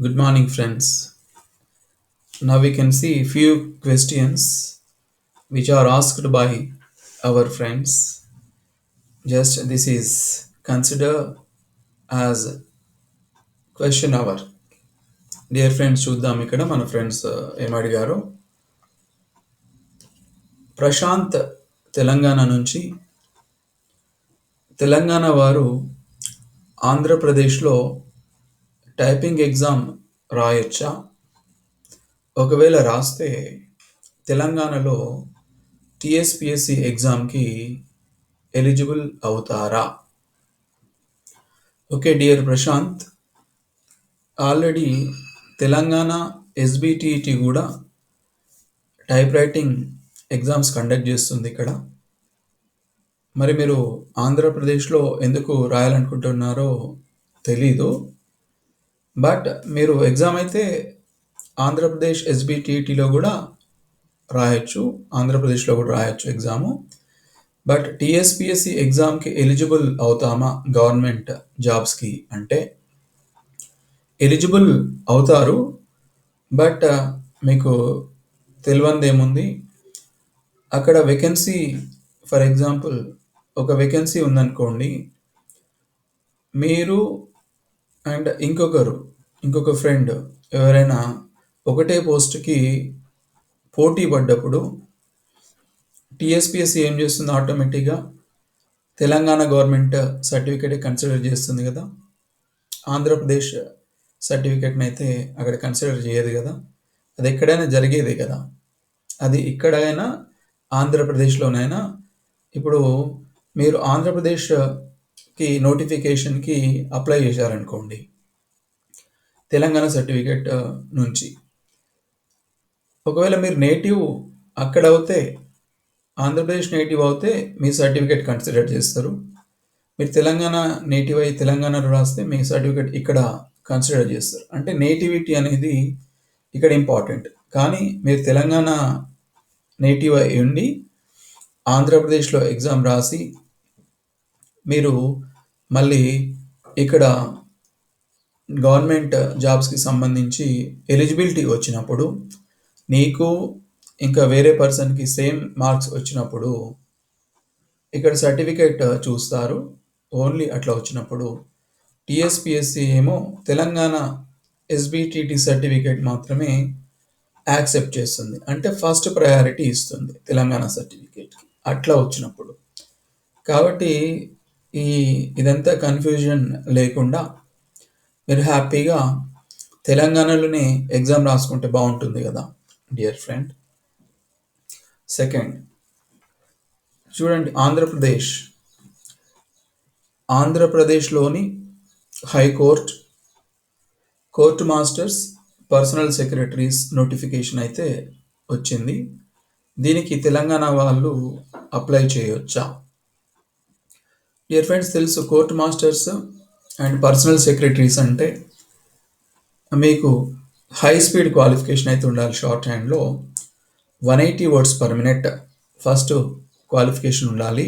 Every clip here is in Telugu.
Good morning, friends. Now we can see few questions which are asked by our friends. Just this is consider as question hour. Dear friends, చూద్దాం ఇక్కడ మన ఫ్రెండ్స్ ఏమడిగారో. ప్రశాంత్ తెలంగాణ నుంచి తెలంగాణ వారు ఆంధ్రప్రదేశ్లో టైపింగ్ ఎగ్జామ్ రాయొచ్చా? ఒకవేళ రాస్తే తెలంగాణలో టీఎస్పిఎస్సి ఎగ్జామ్కి ఎలిజిబుల్ అవుతారా? Okay dear Prashant, already Telangana SBTET కూడా టైప్ రైటింగ్ ఎగ్జామ్స్ కండక్ట్ చేస్తుంది ఇక్కడ. మరి మీరు ఆంధ్రప్రదేశ్లో ఎందుకు రాయాలనుకుంటున్నారో తెలీదు. బట్ మీరు ఎగ్జామ్ అయితే ఆంధ్రప్రదేశ్ ఎస్బిటిఈటిలో కూడా రాయొచ్చు, ఆంధ్రప్రదేశ్లో కూడా రాయొచ్చు ఎగ్జాము. బట్ టీఎస్పిఎస్సి ఎగ్జామ్కి ఎలిజిబుల్ అవుతామా గవర్నమెంట్ జాబ్స్కి అంటే ఎలిజిబుల్ అవుతారు. బట్ మీకు తెలియంది ఏముంది, అక్కడ వేకెన్సీ ఫర్ ఎగ్జాంపుల్ ఒక వేకెన్సీ ఉందనుకోండి, మీరు అండ్ ఇంకొక ఫ్రెండ్ ఎవరైనా ఒకటే పోస్ట్కి పోటీ పడ్డప్పుడు టీఎస్పిఎస్సి ఏం చేస్తుంది, ఆటోమేటిక్గా తెలంగాణ గవర్నమెంట్ సర్టిఫికేట్ కన్సిడర్ చేస్తుంది కదా. ఆంధ్రప్రదేశ్ సర్టిఫికేట్ని అయితే అక్కడ కన్సిడర్ చేయదు కదా. అది ఎక్కడైనా జరిగేదే కదా. అది ఇక్కడైనా ఆంధ్రప్రదేశ్లోనైనా. ఇప్పుడు మీరు ఆంధ్రప్రదేశ్కి నోటిఫికేషన్కి అప్లై చేశారనుకోండి తెలంగాణ సర్టిఫికేట్ నుంచి, ఒకవేళ మీరు నేటివ్ అక్కడ అవుతే, ఆంధ్రప్రదేశ్ నేటివ్ అవుతే మీ సర్టిఫికేట్ కన్సిడర్ చేస్తారు. మీరు తెలంగాణ నేటివ్ అయి తెలంగాణలో రాస్తే మీ సర్టిఫికేట్ ఇక్కడ కన్సిడర్ చేస్తారు. అంటే నేటివిటీ అనేది ఇక్కడ ఇంపార్టెంట్. కానీ మీరు తెలంగాణ నేటివ్ అయి ఉండి ఆంధ్రప్రదేశ్లో ఎగ్జామ్ రాసి మీరు మళ్ళీ ఇక్కడ గవర్నమెంట్ జాబ్స్కి సంబంధించి ఎలిజిబిలిటీ వచ్చినప్పుడు, నీకు ఇంకా వేరే పర్సన్కి సేమ్ మార్క్స్ వచ్చినప్పుడు ఇక్కడ సర్టిఫికేట్ చూస్తారు. ఓన్లీ అట్లా వచ్చినప్పుడు టీఎస్పిఎస్సి ఏమో తెలంగాణ ఎస్బిటిటి సర్టిఫికేట్ మాత్రమే యాక్సెప్ట్ చేస్తుంది. అంటే ఫస్ట్ ప్రయారిటీ ఇస్తుంది తెలంగాణ సర్టిఫికేట్కి అట్లా వచ్చినప్పుడు. కాబట్టి ఇదంతా కన్ఫ్యూజన్ లేకుండా మీరు హ్యాపీగా తెలంగాణలోనే ఎగ్జామ్ రాసుకుంటే బాగుంటుంది కదా డియర్ ఫ్రెండ్. సెకండ్ చూడండి, ఆంధ్రప్రదేశ్లోని high court, court masters, personal secretaries notification అయితే వచ్చింది. దీనికి తెలంగాణ వాళ్ళు అప్లై చేయొచ్చా? డియర్ ఫ్రెండ్స్, తెలుసు court masters and personal secretaries అంటే మీకు హై స్పీడ్ క్వాలిఫికేషన్ అయితే ఉండాలి. షార్ట్ హ్యాండ్లో 180 words per minute first qualification ఉండాలి.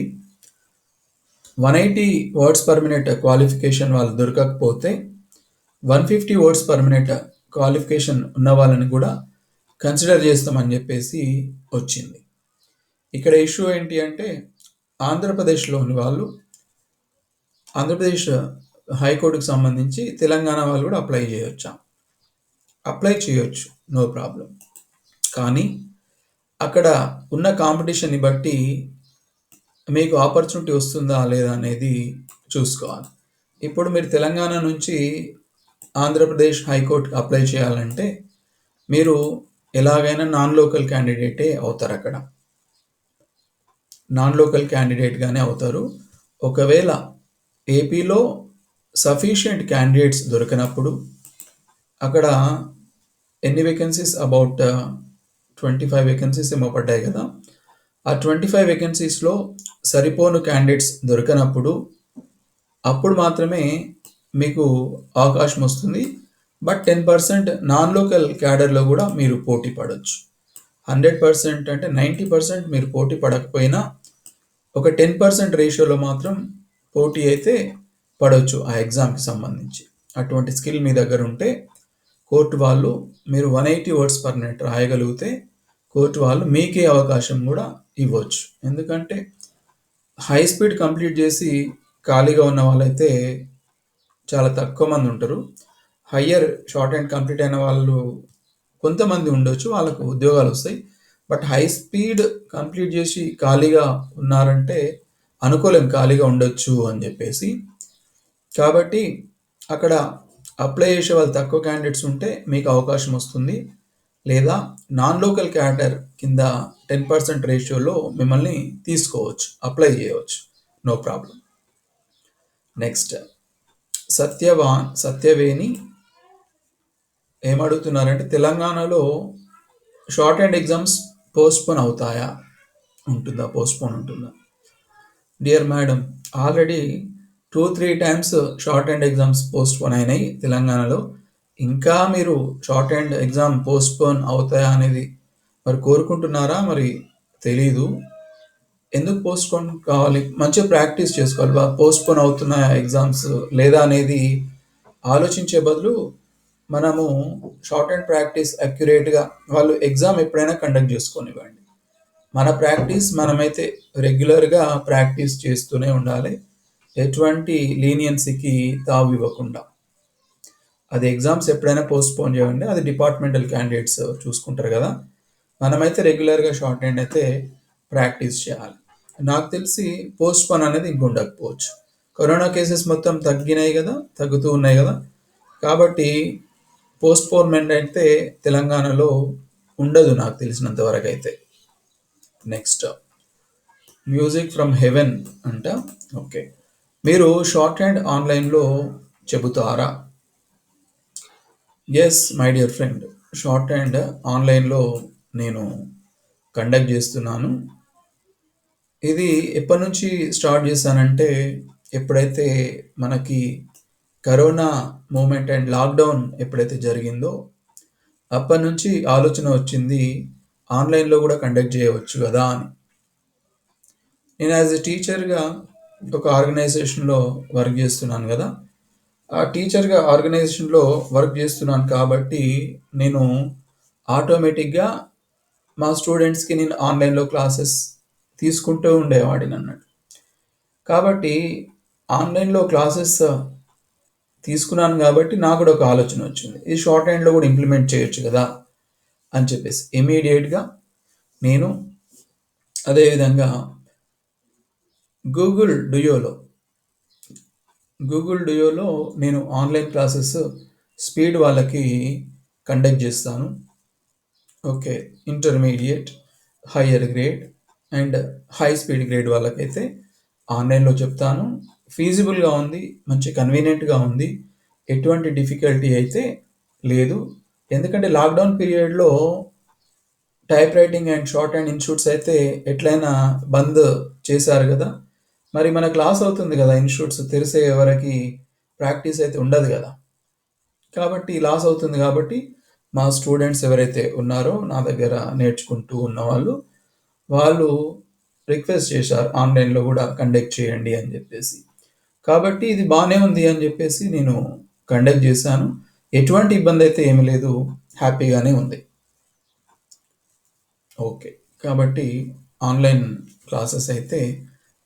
180 వర్డ్స్ పర్ మినిట్ క్వాలిఫికేషన్ వాళ్ళు దొరకకపోతే 150 వర్డ్స్ పర్ మినిట్ క్వాలిఫికేషన్ ఉన్న వాళ్ళని కూడా కన్సిడర్ చేస్తామని చెప్పేసి వచ్చింది. ఇక్కడ ఇష్యూ ఏంటి అంటే ఆంధ్రప్రదేశ్లోని వాళ్ళు, ఆంధ్రప్రదేశ్ హైకోర్టుకు సంబంధించి తెలంగాణ వాళ్ళు కూడా అప్లై చేయొచ్చు, నో ప్రాబ్లం. కానీ అక్కడ ఉన్న కాంపిటీషన్ని బట్టి మీకు ఆపర్చునిటీ వస్తుందా లేదా అనేది చూసుకోవాలి. ఇప్పుడు మీరు తెలంగాణ నుంచి ఆంధ్రప్రదేశ్ హైకోర్టుకి అప్లై చేయాలంటే మీరు ఎలాగైనా నాన్ లోకల్ క్యాండిడేటే అవుతారు. అక్కడ నాన్ లోకల్ క్యాండిడేట్గానే అవుతారు. ఒకవేళ ఏపీలో సఫిషియంట్ క్యాండిడేట్స్ దొరికినప్పుడు, అక్కడ ఎన్ని వేకెన్సీస్, అబౌట్ 25 వేకెన్సీస్ ఏమో పడ్డాయి కదా. ఆ 25 వేకెన్సీస్లో సరిపోను క్యాండిడేట్స్ దొరికినప్పుడు అప్పుడు మాత్రమే మీకు అవకాశం వస్తుంది. బట్ 10% నాన్ లోకల్ క్యాడర్లో కూడా మీరు పోటీ పడవచ్చు. 100% అంటే 90% మీరు పోటీ పడకపోయినా ఒక 10% రేషియోలో మాత్రం పోటీ అయితే పడవచ్చు ఆ ఎగ్జామ్కి సంబంధించి. అటువంటి స్కిల్ మీ దగ్గర ఉంటే కోర్టు వాళ్ళు మీరు 180 వర్డ్స్ పర్ మినిట్ రాయగలిగితే కోర్టు వాళ్ళు మీకే అవకాశం కూడా ఇవ్వచ్చు. ఎందుకంటే హై స్పీడ్ కంప్లీట్ చేసి ఖాళీగా ఉన్న వాళ్ళైతే చాలా తక్కువ మంది ఉంటారు. హయ్యర్ షార్ట్ హ్యాండ్ కంప్లీట్ అయిన వాళ్ళు కొంతమంది ఉండొచ్చు. వాళ్ళకు ఉద్యోగాలొస్తాయి. బట్ హై స్పీడ్ కంప్లీట్ చేసి ఖాళీగా ఉన్నారంటే అనుకోలేం ఖాళీగా ఉండొచ్చు అని చెప్పేసి. కాబట్టి అక్కడ అప్లై చేసే వాళ్ళు తక్కువ క్యాండిడేట్స్ ఉంటే మీకు అవకాశం వస్తుంది. లేదా నాన్ లోకల్ క్యాడర్ కింద 10% రేషియోలో మిమ్మల్ని తీసుకోవచ్చు. అప్లై చేయవచ్చు. No problem. నెక్స్ట్ సత్యవేణి ఏమడుగుతున్నారంటే తెలంగాణలో షార్ట్ హ్యాండ్ ఎగ్జామ్స్ పోస్ట్‌పోన్ అవుతాయా? పోస్ట్‌పోన్ ఉంటుందా? Dear madam, already 2-3 times short hand exams postpone అయినాయి తెలంగాణలో. ఇంకా మీరు షార్ట్ హ్యాండ్ ఎగ్జామ్ పోస్ట్‌పోన్ అవుతాయా అనేది మరి కోరుకుంటున్నారా? మరి తెలీదు. ఎందుకు పోస్ట్‌పోన్ కావాలి? మంచిగా ప్రాక్టీస్ చేసుకోవాలి. పోస్ట్‌పోన్ అవుతున్నాయా ఎగ్జామ్స్ లేదా అనేది ఆలోచించే బదులు మనము షార్ట్ హ్యాండ్ ప్రాక్టీస్ అక్యురేట్‌గా వాళ్ళు ఎగ్జామ్ ఎప్పుడైనా కండక్ట్ చేసుకోనివ్వండి. మన ప్రాక్టీస్ మనమైతే రెగ్యులర్‌గా ప్రాక్టీస్ చేస్తూనే ఉండాలి. ఎటువంటి లీనియన్సీకి తావివ్వకుండా. అది ఎగ్జామ్స్ ఎప్పుడైనా పోస్ట్‌పోన్ చేయండి. అది డిపార్ట్మెంటల్ క్యాండిడేట్స్ చూసుకుంటారు కదా! మనమైతే రెగ్యులర్‌గా షార్ట్ హ్యాండ్ అయితే ప్రాక్టీస్ చేయాలి. నాకు తెలిసి పోస్ట్‌పోన్ అనేది ఇంక ఉండకపోవచ్చు. కరోనా కేసెస్ మొత్తం తగ్గినాయి కదా! తగ్గుతూ ఉన్నాయి కదా! కాబట్టి పోస్ట్‌పోన్‌మెంట్ అయితే తెలంగాణలో ఉండదు నాకు తెలిసినంత వరకైతే. నెక్స్ట్ మ్యూజిక్ ఫ్రమ్ హెవెన్ అంట. ఓకే. మీరు షార్ట్ హ్యాండ్ ఆన్‌లైన్‌లో చెబుతారా? Yes my dear friend. Short hand ఆన్‌లైన్‌లో నేను కండక్ట్ చేస్తున్నాను. ఇది ఎప్పటినుంచి స్టార్ట్ చేశానంటే ఎప్పుడైతే మనకి కరోనా మూమెంట్ అండ్ లాక్‌డౌన్ ఎప్పుడైతే జరిగిందో అప్పటినుంచి ఆలోచన వచ్చింది ఆన్‌లైన్‌లో కూడా కండక్ట్ చేయవచ్చు కదా అని. నేను యాజ్ ఎ టీచర్‌గా ఒక ఆర్గనైజేషన్‌లో వర్క్ చేస్తున్నాను కదా! ఆ టీచర్‌గా ఆర్గనైజేషన్‌లో వర్క్ చేస్తున్నాను కాబట్టి నేను ఆటోమేటిక్‌గా మా స్టూడెంట్స్‌కి నేను ఆన్‌లైన్‌లో క్లాసెస్ తీసుకుంటూ ఉండేవాడినన్నట్టు. కాబట్టి ఆన్‌లైన్‌లో క్లాసెస్ తీసుకున్నాను కాబట్టి నాకు కూడా ఒక ఆలోచన వచ్చింది. ఇది షార్ట్ హ్యాండ్‌లో కూడా ఇంప్లిమెంట్ చేయొచ్చు కదా! అని చెప్పేసి ఇమ్మీడియేట్‌గా నేను అదేవిధంగా గూగుల్ డుయోలో నేను ఆన్‌లైన్ క్లాసెస్ స్పీడ్ వాళ్ళకి కండక్ట్ చేస్తాను. Okay. Intermediate, higher grade and high speed grade వాళ్ళకైతే ఆన్‌లైన్‌లో చెప్తాను. ఫీజిబుల్‌గా ఉంది. మంచి కన్వీనియంట్‌గా ఉంది. ఎటువంటి డిఫికల్టీ అయితే లేదు. ఎందుకంటే లాక్‌డౌన్ పీరియడ్‌లో type writing and short hand institutes అయితే ఎట్లైనా బంద్ చేశారు గదా! మరి మన క్లాస్ అవుతుంది గదా! ఇన్‌స్టిట్యూట్స్ తెరిసే వరకి ప్రాక్టీస్ అయితే ఉండదు గదా! కాబట్టి లాస్ అవుతుంది కాబట్టి మా స్టూడెంట్స్ ఎవరైతే ఉన్నారో నా దగ్గర నేర్చుకుంటూ ఉన్నవాళ్ళు, వాళ్ళు రిక్వెస్ట్ చేశారు ఆన్‌లైన్‌లో గూడా కండక్ట్ చేయండి అని జెప్పేసి. కాబట్టి ఇది బానే ఉంది అని జెప్పేసి నేను కండక్ట్ జేశాను. ఎటువంటి ఇబ్బందయితే ఏమి లేదు. హ్యాపీగానే ఉంది. ఓకే. కాబట్టి ఆన్‌లైన్ క్లాసెస్ అయితే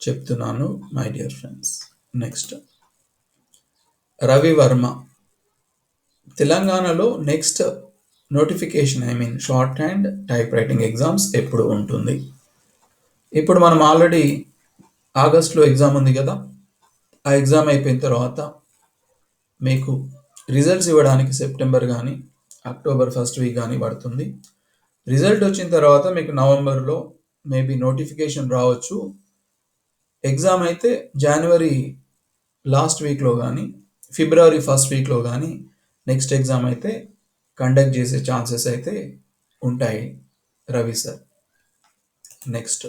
చెప్తున్నాను my dear friends. Next Ravi Varma. తెలంగాణలో next notification shorthand type writing exams ఎప్పుడు ఉంటుంది? ఇప్పుడు మనం ఆల్రెడీ ఆగస్ట్‌లో ఎగ్జామ్ ఉంది గదా! ఆ ఎగ్జామ్ అయిపోయిన తర్వాత మీకు రిజల్ట్స్ ఇవ్వడానికి సెప్టెంబర్ గానీ, అక్టోబర్ ఫస్ట్ వీక్ గానీ పడుతుంది. రిజల్ట్ వచ్చిన తర్వాత మీకు నవంబర్‌లో మేబీ నోటిఫికేషన్ రావచ్చు. ఎగ్జామ్ అయితే జనవరి లాస్ట్ వీక్‌లో గానీ, ఫిబ్రవరి ఫస్ట్ వీక్‌లో గానీ నెక్స్ట్ ఎగ్జామ్ అయితే కండక్ట్ చేసే ఛాన్సెస్ అయితే ఉంటాయి Ravi sir. Next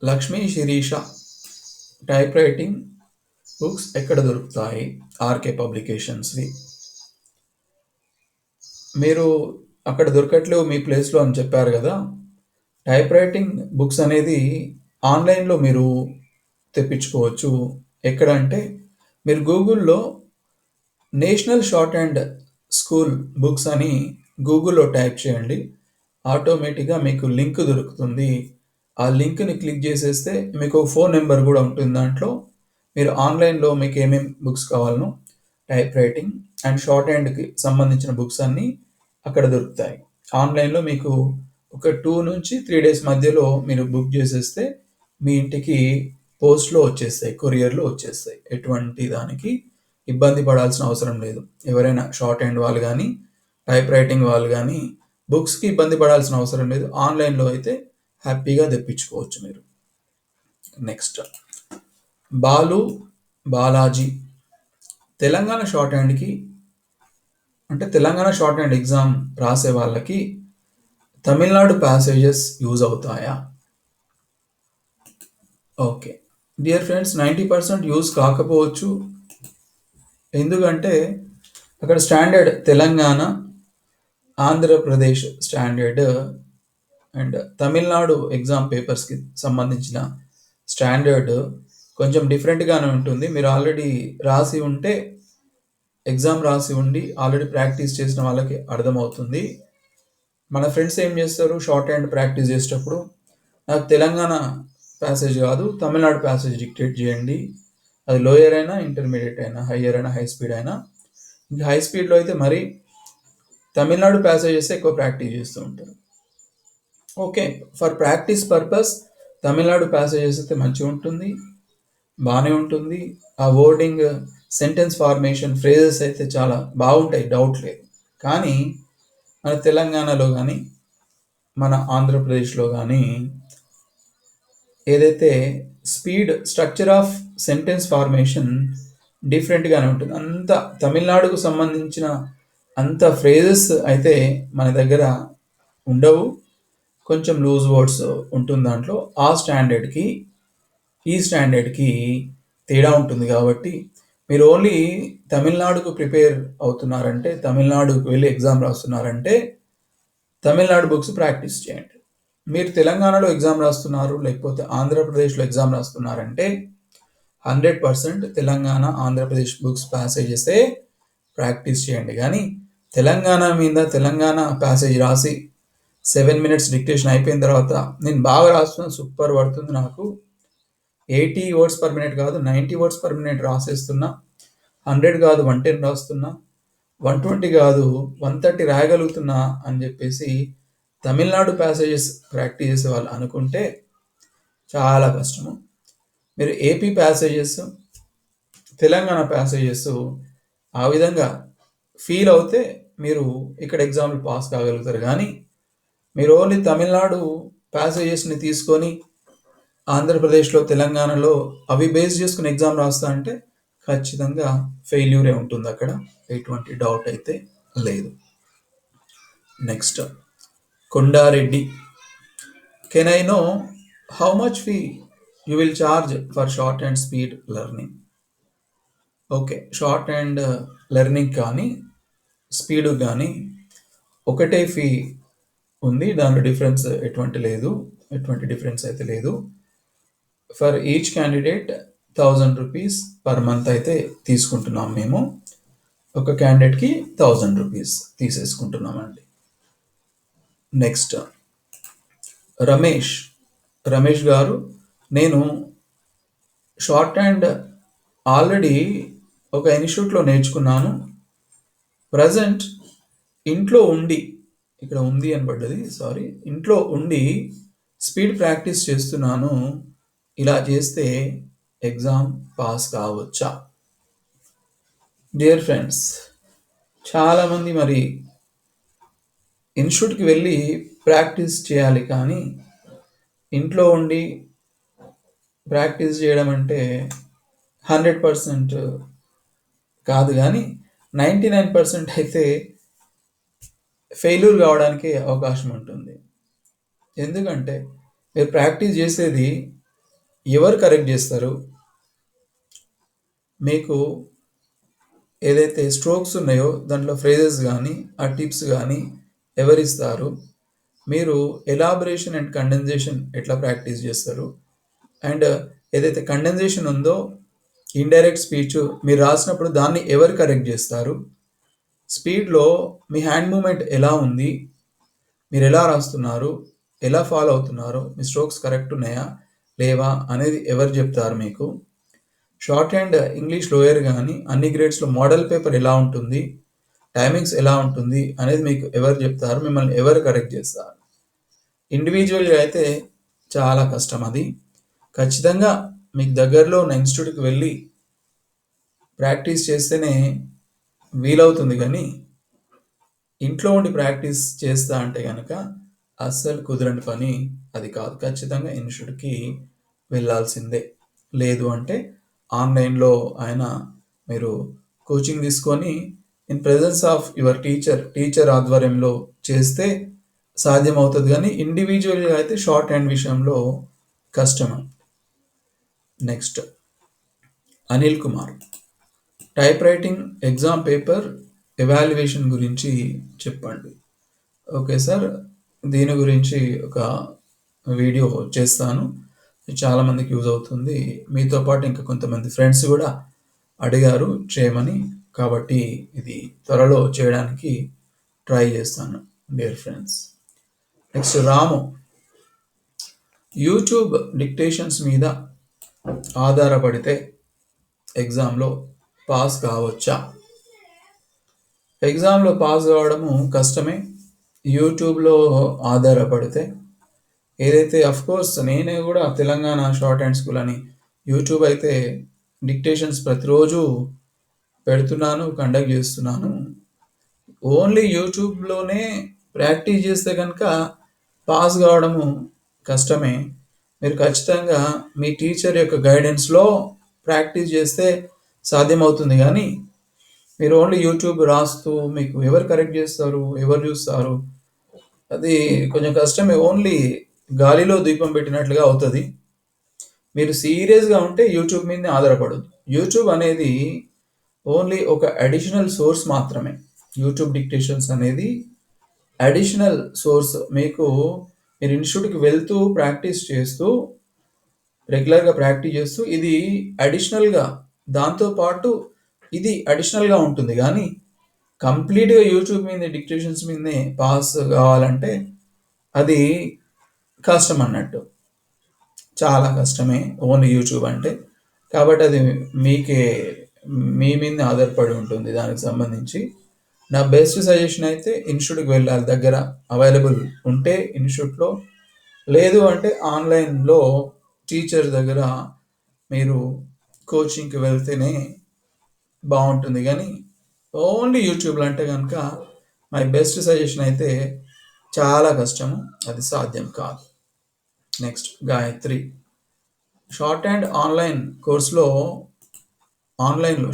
Lakshmi Sirisha type writing books ఎక్కడ దొరుకుతాయి? ఆర్కే పబ్లికేషన్స్‌వి. మీరు అక్కడ దొరకట్లేవు మీ ప్లేస్‌లో అని చెప్పారు గదా! టైప్ రైటింగ్ బుక్స్ అనేది ఆన్‌లైన్‌లో మీరు తెప్పించుకోవచ్చు. ఎక్కడ అంటే మీరు గూగుల్‌లో national short hand school books అని గూగుల్‌లో టైప్ చేయండి. ఆటోమేటిక్‌గా మీకు లింక్ దొరుకుతుంది. ఆ లింక్‌ని క్లిక్ చేసేస్తే మీకు ఫోన్ నంబర్ గూడా ఉంటుంది దాంట్లో. మీరు ఆన్‌లైన్‌లో మీకు ఏమేం బుక్స్ కావాలనో టైప్ రైటింగ్ అండ్ షార్ట్ హ్యాండ్‌కి సంబంధించిన బుక్స్ అన్నీ అక్కడ దొరుకుతాయి. ఆన్‌లైన్‌లో మీకు ఒక 2-3 డేస్ మధ్యలో మీరు బుక్ చేసేస్తే మీ ఇంటికి పోస్ట్‌లో వచ్చేస్తాయి. కొరియర్‌లో వచ్చేస్తాయి. ఎటువంటి దానికి ఇబ్బంది పడాల్సిన అవసరం లేదు. ఎవరైనా షార్ట్ హ్యాండ్ వాళ్ళు గానీ, టైప్ రైటింగ్ వాళ్ళు గానీ బుక్స్‌కి ఇబ్బంది పడాల్సిన అవసరం లేదు. ఆన్‌లైన్‌లో అయితే హ్యాపీగా తెప్పించుకోవచ్చు మీరు. నెక్స్ట్ బాలు, బాలాజీ తెలంగాణ షార్ట్ హ్యాండ్‌కి అంటే తెలంగాణ షార్ట్ హ్యాండ్ ఎగ్జామ్ రాసే వాళ్ళకి తమిళనాడు ప్యాసేజెస్ యూజ్ అవుతాయా? ఓకే. డియర్ ఫ్రెండ్స్ 90% యూజ్ కాకపోవచ్చు. ఎందుకంటే అక్కడ standard Telangana, Andhra Pradesh standard and Tamil Nadu exam పేపర్స్‌కి సంబంధించిన స్టాండర్డ్ కొంచెం డిఫరెంట్‌గానే ఉంటుంది. మీరు ఆల్రెడీ రాసి ఉంటే ఎగ్జామ్ రాసి ఉండి ఆల్రెడీ ప్రాక్టీస్ చేసిన వాళ్ళకి అర్థమవుతుంది. మన ఫ్రెండ్స్ ఏం చేస్తారు షార్ట్ హ్యాండ్ ప్రాక్టీస్ చేసేటప్పుడు నాకు తెలంగాణ ప్యాసేజ్ కాదు తమిళనాడు ప్యాసేజ్ డిక్టేట్ చేయండి. అది లోయర్ అయినా, ఇంటర్మీడియట్ అయినా, హయ్యర్ అయినా, హై స్పీడ్ అయినా. ఇంకా హై స్పీడ్‌లో అయితే మరి తమిళనాడు ప్యాసేజెస్ ఎక్కువ ప్రాక్టీస్ చేస్తూ ఉంటారు. Okay. For practice purpose Tamil Nadu passages అయితే మంచిగుంటుంది. బానే ఉంటుంది. ఆ వర్డింగ్, సెంటెన్స్ ఫార్మేషన్, ఫ్రేజెస్ అయితే చాలా బాగుంటాయి డౌట్ లేదు. కానీ మన తెలంగాణలో గానీ, మన ఆంధ్రప్రదేశ్‌లో గానీ ఏదైతే speed structure of sentence formation డిఫరెంట్‌గానే ఉంటుంది. అంత తమిళనాడుకు సంబంధించిన అంత ఫ్రేజెస్ అయితే మన దగ్గర ఉండవు. కొంచెం లూజ్ వర్డ్స్ ఉంటుంది దాంట్లో. ఆ స్టాండర్డ్‌కి, ఈ స్టాండర్డ్‌కి తేడా ఉంటుంది కాబట్టి మీరు ఓన్లీ తమిళనాడుకు ప్రిపేర్ అవుతున్నారంటే, తమిళనాడుకి వెళ్లి ఎగ్జామ్ రాస్తున్నారంటే తమిళనాడు బుక్స్ ప్రాక్టీస్ చేయండి. మీరు తెలంగాణలో ఎగ్జామ్ రాస్తున్నారు, లేకపోతే ఆంధ్రప్రదేశ్‌లో ఎగ్జామ్ రాస్తున్నారంటే 100% తెలంగాణ, ఆంధ్రప్రదేశ్ బుక్స్ ప్యాసేజెసే ప్రాక్టీస్ చేయండి. గానీ తెలంగాణ మీద తెలంగాణ ప్యాసేజ్ రాసి 7 మినిట్స్ డిక్టేషన్ అయిపోయిన తర్వాత నేను బాగా రాస్తున్నాను, సూపర్ పడుతుంది నాకు. 80 వర్డ్స్ పర్ మినిట్ కాదు 90 వర్డ్స్ పర్ మినిట్ రాసేస్తున్నా. 100 కాదు 110 రాస్తున్నా. 120 కాదు 130 రాయగలుగుతున్నా అని చెప్పేసి తమిళనాడు ప్యాసేజెస్ ప్రాక్టీస్ చేసేవాళ్ళు అనుకుంటే చాలా కష్టము. మీరు ఏపీ ప్యాసేజెస్, తెలంగాణ ప్యాసేజెస్ ఆ విధంగా ఫీల్ అవుతే మీరు ఇక్కడ ఎగ్జామ్‌లు పాస్ కాగలుగుతారు గానీ, మీరు ఓన్లీ తమిళనాడు ప్యాసేజెస్‌ని తీసుకొని ఆంధ్రప్రదేశ్‌లో, తెలంగాణలో అవి బేస్ చేసుకొని ఎగ్జామ్ రాస్తా అంటే ఖచ్చితంగా ఫెయిల్యూరే ఉంటుందక్కడ. ఎటువంటి డౌట్ అయితే లేదు. Next Kondareddy. Can I know how much fee you will charge for short and speed learning? Okay. Short and learning కానీ, స్పీడ్ గానీ ఒకటే ఫీ ఉంది. దాంట్లో డిఫరెన్స్ ఎటువంటి లేదు. ఎటువంటి డిఫరెన్స్ అయితే లేదు. For each candidate ₹1000 per month అయితే తీసుకుంటున్నాం మేము. ఒక క్యాండిడేట్‌కి ₹1000 తీసేసుకుంటున్నామండి. నెక్స్ట్ రమేష్. రమేష్ గారు, నేను షార్ట్ హ్యాండ్ ఆల్రెడీ ఒక ఇన్‌స్టిట్యూట్‌లో నేర్చుకున్నాను. ప్రెజెంట్ ఇంట్లో ఉండి ఇక్కడ ఉంది అని పడ్డది. సారీ. ఇంట్లో ఉండి స్పీడ్ ప్రాక్టీస్ చేస్తున్నాను. ఇలా చేస్తే ఎగ్జామ్ పాస్ కావచ్చా? డియర్ ఫ్రెండ్స్, చాలామంది మరి ఇన్‌స్టిట్యూట్‌కి వెళ్ళి ప్రాక్టీస్ చేయాలి కానీ, ఇంట్లో ఉండి ప్రాక్టీస్ చేయడం అంటే 100% కాదు గానీ, 99% అయితే ఫెయిల్యూర్ కావడానికి అవకాశం ఉంటుంది. ఎందుకంటే మీరు ప్రాక్టీస్ చేసేది ఎవరు కరెక్ట్ చేస్తారు? మీకు ఏదైతే స్ట్రోక్స్ ఉన్నాయో దాంట్లో ఫ్రేజెస్ గానీ, ఆ టిప్స్ గానీ ఎవరిస్తారు? మీరు ఎలాబరేషన్ అండ్ కండెన్సేషన్ ఎట్లా ప్రాక్టీస్ చేస్తారు? అండ్ ఏదైతే కండెన్సేషన్ ఉందో ఇండైరెక్ట్ స్పీచ్ మీరు రాసినప్పుడు దాన్ని ఎవరు కరెక్ట్ చేస్తారు? స్పీడ్‌లో మీ హ్యాండ్ మూవ్‌మెంట్ ఎలా ఉంది? మీరెలా రాస్తున్నారు? ఎలా ఫాలో అవుతున్నారు? మీ స్ట్రోక్స్ కరెక్ట్ ఉన్నాయా? లేవా? అనేది ఎవరు జెప్తారు మీకు? షార్ట్ హ్యాండ్ ఇంగ్లీష్ లోయర్ గాని అన్ని గ్రేడ్స్‌లో మోడల్ పేపర్ ఎలా ఉంటుంది? టైమింగ్స్ ఎలా ఉంటుంది? అనేది మీకు ఎవరు జెప్తారు? మిమ్మల్ని ఎవరు కరెక్ట్ జేస్తారు? ఇండివిడ్యువల్‌గా అయితే చాలా కష్టం అది. ఖచ్చితంగా మీకు దగ్గరలో ఉన్న ఇన్‌స్టిట్యూట్‌కి వెళ్ళి ప్రాక్టీస్ చేస్తేనే వీలవుతుంది గానీ, ఇంట్లో ఉండి ప్రాక్టీస్ చేస్తా అంటే గనక అస్సలు కుదరని పని అది కాదు. ఖచ్చితంగా ఇన్‌స్టిట్యూట్‌కి వెళ్ళాల్సిందే. లేదు అంటే ఆన్‌లైన్‌లో అయినా మీరు కోచింగ్ తీసుకొని in presence of your teacher ఆధ్వర్యంలో చేస్తే సాధ్యమవుతది గానీ, ఇండివిడ్యువల్‌గా అయితే షార్ట్ హ్యాండ్ విషయంలో కష్టమే. Next Anil Kumar. Type writing exam paper evaluation గురించి చెప్పండి. Okay sir. దీని గురించి ఒక వీడియో చేస్తాను. చాలా మందికి యూజ్ అవుతుంది. మీతో పాటు ఇంకా కొంతమంది ఫ్రెండ్స్ గూడా అడిగారు చేయమని. కాబట్టి ఇది త్వరలో చేయడానికి ట్రై చేస్తాను డియర్ ఫ్రెండ్స్. నెక్స్ట్ రాము. యూట్యూబ్ డిక్టేషన్స్ మీద ఆధారపడితే ఎగ్జామ్‌లో పాస్ కావచ్చా? ఎగ్జామ్‌లో పాస్ కావడము కష్టమే. యూట్యూబ్‌లో ఆధారపడితే ఏదైతే అఫ్‌కోర్స్ నేను గూడా తెలంగాణ షార్ట్ హ్యాండ్ స్కూల్ అని యూట్యూబ్ అయితే డిక్టేషన్స్ ప్రతిరోజు పెడుతున్నాను, కండక్ట్ చేస్తున్నాను. ఓన్లీ యూట్యూబ్‌లోనే ప్రాక్టీస్ చేస్తే గనక పాస్ కావడము కష్టమే. మీరు ఖచ్చితంగా మీ టీచర్ యొక్క గైడెన్స్‌లో ప్రాక్టీస్ చేస్తే సాధ్యమవుతుంది గానీ, మీరు ఓన్లీ యూట్యూబ్ రాస్తూ మీకు ఎవరు కరెక్ట్ చేస్తారు? ఎవరు చూస్తారు? అది కొంచెం కష్టమే. ఓన్లీ గాలిలో దీపం పెట్టినట్లుగా అవుతది. మీరు సీరియస్‌గా ఉంటే యూట్యూబ్ మీదనే ఆధారపడొద్దు. యూట్యూబ్ అనేది ఓన్లీ ఒక అడిషనల్ సోర్స్ మాత్రమే. యూట్యూబ్ డిక్టేషన్స్ అనేది అడిషనల్ సోర్స్. మీరు ఇన్‌స్టిట్యూట్‌కి వెళ్తూ ప్రాక్టీస్ చేస్తూ రెగ్యులర్‌గా ప్రాక్టీస్ చేస్తూ ఇది అడిషనల్‌గా దాంతో పాటు ఇది అడిషనల్‌గా ఉంటుంది గానీ, కంప్లీట్‌గా యూట్యూబ్ మీదనే డిక్టేషన్స్ మీదనే పాస్ కావాలంటే అది కష్టమన్నట్టు. చాలా కష్టమే ఓన్లీ యూట్యూబ్ అంటే. కాబట్టి అది మీకే మీ మీదనే ఆధారపడి ఉంటుంది దానికి సంబంధించి. నా బెస్ట్ సజెషన్ అయితే ఇన్‌స్టిట్యూట్‌కి వెళ్ళాలి దగ్గర అవైలబుల్ ఉంటే ఇన్‌స్టిట్యూట్‌లో. లేదు అంటే ఆన్‌లైన్‌లో టీచర్ దగ్గర మీరు కోచింగ్‌కి వెళ్తేనే బావుంటుంది గానీ, ఓన్లీ యూట్యూబ్‌లో అంటే గనక మై బెస్ట్ సజెషన్ అయితే చాలా కష్టము. అది సాధ్యం కాదు. Next Gayatri. Shorthand online కోర్స్‌లో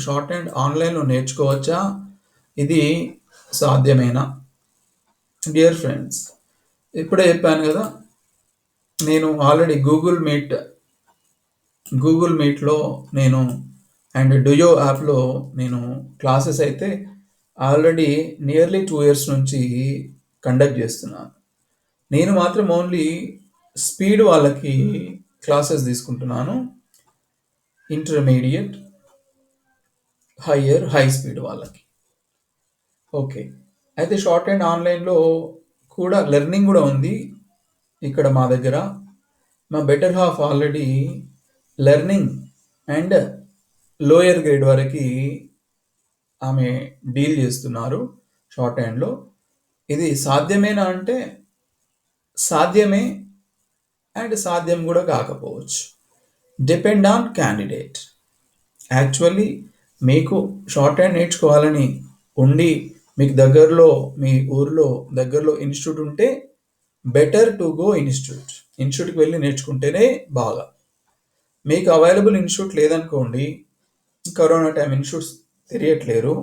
షార్ట్ హ్యాండ్ ఆన్‌లైన్‌లో నేర్చుకోవచ్చా? ఇది సాధ్యమేనా? డియర్ ఫ్రెండ్స్, ఇప్పుడే చెప్పాను గదా! నేను ఆల్రెడీ గూగుల్ మీట్‌లో నేను అండ్ డుయో యాప్‌లో నేను క్లాసెస్ అయితే ఆల్రెడీ నియర్లీ 2 ఇయర్స్ నుంచి కండక్ట్ జేస్తున్నాను. నేను మాత్రం ఓన్లీ స్పీడ్ వాళ్ళకి క్లాసెస్ తీసుకుంటున్నాను. ఇంటర్మీడియేట్, హై స్పీడ్ వాళ్ళకి. ఓకే. అయితే షార్ట్ హ్యాండ్ ఆన్‌లైన్‌లో కూడా లెర్నింగ్ గూడా ఉంది. ఇక్కడ మా దగ్గర. మా better half already learning and lower grade వరకి ఆమె డీల్ చేస్తున్నారు షార్ట్ హ్యాండ్‌లో. ఇది సాధ్యమేనా అంటే సాధ్యమే అండ్ సాధ్యం గూడా కాకపోవచ్చు. Depend on candidate. యాక్చువల్లీ మీకు షార్ట్ హ్యాండ్ నేర్చుకోవాలని ఉండి, మీకు దగ్గరలో మీ ఊర్లో దగ్గరలో ఇన్‌స్టిట్యూట్ ఉంటే బెటర్ టు గో ఇన్‌స్టిట్యూట్. ఇన్‌స్టిట్యూట్‌కి వెళ్లి నేర్చుకుంటేనే బాగా. మీకు అవైలబుల్ ఇన్‌స్టిట్యూట్ లేదనుకోండి, కరోనా టైమ్ ఇన్‌స్టిట్యూట్స్ తెలియట్లేరు.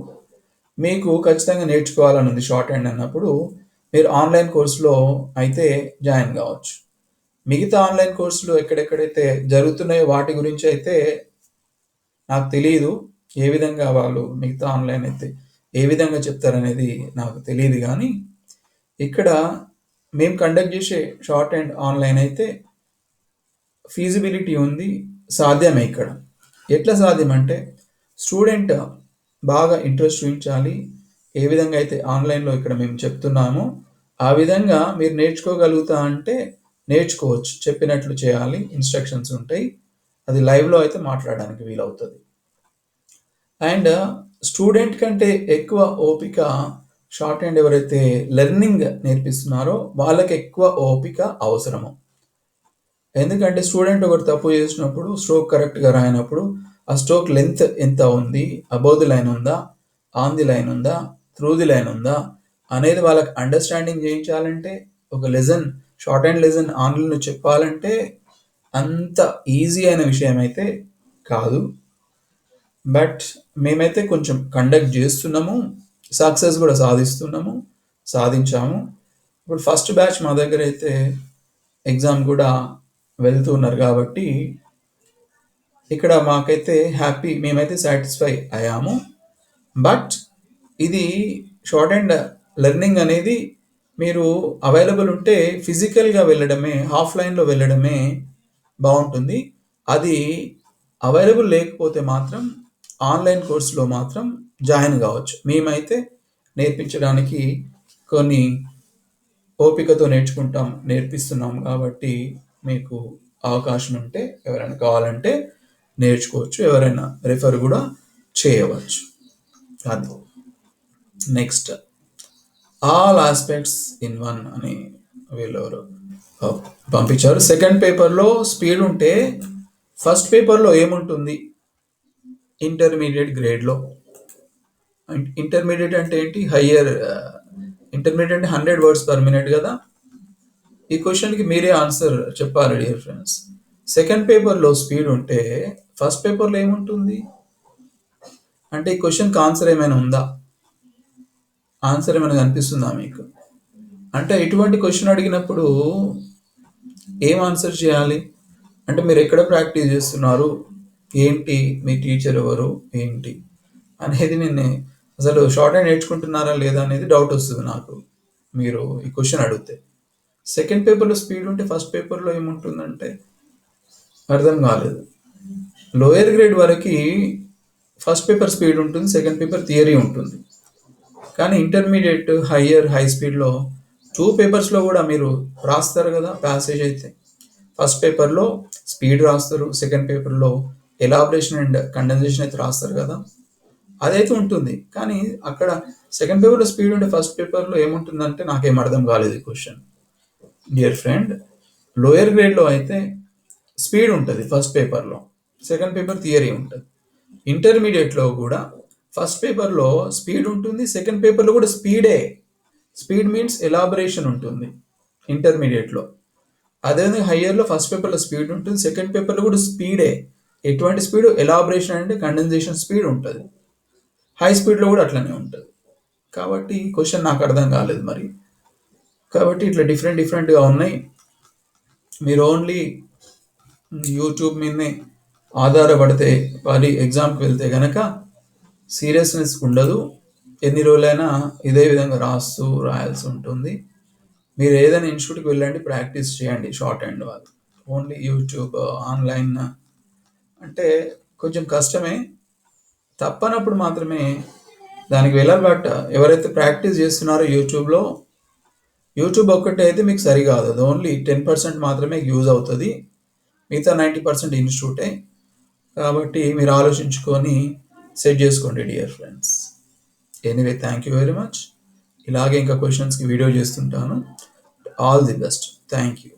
మీకు ఖచ్చితంగా నేర్చుకోవాలని ఉంది షార్ట్ హ్యాండ్ అన్నప్పుడు, మీరు ఆన్‌లైన్ కోర్స్‌లో అయితే జాయిన్ కావచ్చు. మిగతా ఆన్‌లైన్ కోర్సులు ఎక్కడెక్కడైతే జరుగుతున్నాయో వాటి గురించి అయితే నాకు తెలీదు. ఏ విధంగా వాళ్ళు మిగతా ఆన్‌లైన్ అయితే ఏ విధంగా చెప్తారనేది నాకు తెలీదు గానీ, ఇక్కడ మేము కండక్ట్ చేసే షార్ట్ హ్యాండ్ ఆన్‌లైన్ అయితే ఫీజిబిలిటీ ఉంది. సాధ్యమే ఇక్కడ. ఎట్లా సాధ్యమంటే స్టూడెంట్ బాగా ఇంట్రెస్ట్ చూయించాలి. ఏ విధంగా అయితే ఆన్‌లైన్‌లో ఇక్కడ మేము చెప్తున్నామో, ఆ విధంగా మీరు నేర్చుకోగలుగుతా అంటే నేర్చుకోవచ్చు. చెప్పినట్లు చేయాలి. ఇన్‌స్ట్రక్షన్స్ ఉంటాయి. అది లైవ్‌లో అయితే మాట్లాడడానికి వీలవుతది. అండ్ స్టూడెంట్ కంటే ఎక్కువ ఓపిక షార్ట్ హ్యాండ్ ఎవరైతే లెర్నింగ్ నేర్పిస్తున్నారో వాళ్ళకి ఎక్కువ ఓపిక అవసరము. ఎందుకంటే స్టూడెంట్ ఒకటి తప్పు చేసినప్పుడు స్ట్రోక్ కరెక్ట్‌గా రాయనప్పుడు ఆ స్ట్రోక్ లెంత్ ఎంత ఉంది? అబోవ్ ది లైన్ ఉందా? ఆన్ ది లైన్ ఉందా? త్రూ ది లైన్ ఉందా? అనేది వాళ్ళకి అండర్‌స్టాండింగ్ చేయించాలంటే ఒక లెసన్ షార్ట్ హ్యాండ్ లెసన్ ఆన్‌లైన్‌లో చెప్పాలంటే అంత ఈజీ అయిన విషయం అయితే కాదు. బట్ మేమైతే కొంచెం కండక్ట్ చేస్తున్నాము. సక్సెస్ కూడా సాధిస్తున్నాము. సాధించాము. ఇప్పుడు ఫస్ట్ బ్యాచ్ మా దగ్గరైతే ఎగ్జామ్ కూడా వెళ్తూ ఉన్నారు కాబట్టి ఇక్కడ మాకైతే హ్యాపీ మేమైతే సాటిస్ఫై అయ్యాము. బట్ ఇది షార్ట్ హ్యాండ్ లెర్నింగ్ అనేది మీరు అవైలబుల్ ఉంటే ఫిజికల్‌గా వెళ్ళడమే, ఆఫ్‌లైన్‌లో వెళ్ళడమే బావుంటుంది. అది అవైలబుల్ లేకపోతే మాత్రం ఆన్‌లైన్ కోర్స్‌లో మాత్రం జాయిన్ గావచ్చు. మేమైతే నేర్పించడానికి కొన్ని ఓపికతో నేర్పిస్తున్నాం కాబట్టి మీకు అవకాశం ఉంటే ఎవరైనా కావాలంటే నేర్చుకోవచ్చు. ఎవరైనా రిఫర్ గూడా చేయవచ్చు. అది. Next all aspects in one అని వీళ్ళెవరో ఆహ్, పంపించారు. సెకండ్ పేపర్‌లో స్పీడ్ ఉంటే ఫస్ట్ పేపర్‌లో ఏముంటుంది? ఇంటర్మీడియేట్ గ్రేడ్‌లో. ఇంటర్మీడియేట్ అంటే ఏంటి? హయ్యర్ ఇంటర్మీడియేట్ అంటే 100 వర్డ్స్ పర్ మినిట్ గదా! ఈ క్వెషన్‌కి మీరే ఆన్సర్ చెప్పాలి డియర్ ఫ్రెండ్స్. సెకండ్ పేపర్‌లో స్పీడ్ ఉంటే ఫస్ట్ పేపర్‌లో ఏముంటుంది? అంటే ఈ క్వెషన్‌కి ఆన్సర్ ఏమైనా ఉందా? ఆన్సర్ ఏమైనా కనిపిస్తుందా మీకు? అంటే ఇటువంటి క్వెషన్ అడిగినప్పుడు ఏం ఆన్సర్ చేయాలి? అంటే మీరెక్కడ ప్రాక్టీస్ చేస్తున్నారు? ఏంటి? మీ టీచర్ ఎవరు? ఏంటి? అనేది అసలు షార్ట్ హ్యాండ్ నేర్చుకుంటున్నారా లేదా అనేది డౌటొస్తది నాకు. మీరు ఈ క్వెషన్ అడిగితే. సెకండ్ పేపర్‌లో స్పీడ్ ఉంటే ఫస్ట్ పేపర్‌లో ఏముంటుందంటే అర్థం కాలేదు. లోయర్ గ్రేడ్ వరకి ఫస్ట్ పేపర్ స్పీడ్ ఉంటుంది. సెకండ్ పేపర్ థియరీ ఉంటుంది. కానీ ఇంటర్మీడియేట్, హై స్పీడ్‌లో 2 పేపర్స్‌లో గూడా మీరు రాస్తారు గదా! ప్యాసేజ్ అయితే. ఫస్ట్ పేపర్‌లో స్పీడ్ రాస్తారు. సెకండ్ పేపర్‌లో ఎలాబరేషన్ అండ్ కండెన్సేషన్ అయితే రాస్తారు గదా! అదైతే ఉంటుంది. కానీ అక్కడ సెకండ్ పేపర్‌లో స్పీడ్ ఉంటే ఫస్ట్ పేపర్‌లో ఏముంటుందంటే నాకేం అర్థం కాలేదు ఈ క్వెషన్. డియర్ ఫ్రెండ్, లోయర్ గ్రేడ్‌లో అయితే స్పీడ్ ఉంటది ఫస్ట్ పేపర్‌లో. సెకండ్ పేపర్ థియరీ ఉంటది. ఇంటర్మీడియేట్‌లో గూడా ఫస్ట్ పేపర్‌లో స్పీడ్ ఉంటుంది. సెకండ్ పేపర్‌లో కూడా స్పీడే. స్పీడ్ మీన్స్ ఎలాబరేషన్ ఉంటుంది ఇంటర్మీడియేట్‌లో. అదేవిధంగా హైయర్‌లో ఫస్ట్ పేపర్‌లో స్పీడ్ ఉంటుంది. సెకండ్ పేపర్‌లో కూడా స్పీడే. ఎటువంటి స్పీడ్? ఎలాబరేషన్ అంటే కండెన్సేషన్ స్పీడ్ ఉంటది. హై స్పీడ్‌లో కూడా అట్లనే ఉంటది. కాబట్టి ఈ క్వెషన్ నాకు అర్థం కాలేదు మరి. కాబట్టి ఇట్లా డిఫరెంట్‌గా ఉన్నాయి. మీరు ఓన్లీ యూట్యూబ్ మీదనే ఆధారపడితే ఎగ్జామ్‌కి వెళ్తే గనక సీరియస్‌నెస్ ఉండదు. ఎన్ని రోజులైనా ఇదే విధంగా రాయాల్సి ఉంటుంది. మీరు ఏదైనా ఇన్‌స్టిట్యూట్‌కి వెళ్ళండి, ప్రాక్టీస్ చేయండి షార్ట్ హ్యాండ్ వాళ్ళు. ఓన్లీ యూట్యూబ్, ఆన్‌లైన్ అంటే కొంచెం కష్టమే. తప్పనప్పుడు మాత్రమే దానికి వెళ్ళాలి. బట్ ఎవరైతే ప్రాక్టీస్ చేస్తున్నారో యూట్యూబ్ ఒక్కటే అయితే మీకు సరికాదు. అది ఓన్లీ 10% మాత్రమే యూజ్ అవుతది. మిగతా 90% ఇన్‌స్టిట్యూటే. కాబట్టి మీరు ఆలోచించుకొని సెట్ చేసుకోండి dear friends. Anyway thank you very much. ఇలాగే ఇంకా క్వెషన్స్‌కి వీడియో చేస్తుంటాను. All the best. Thank you.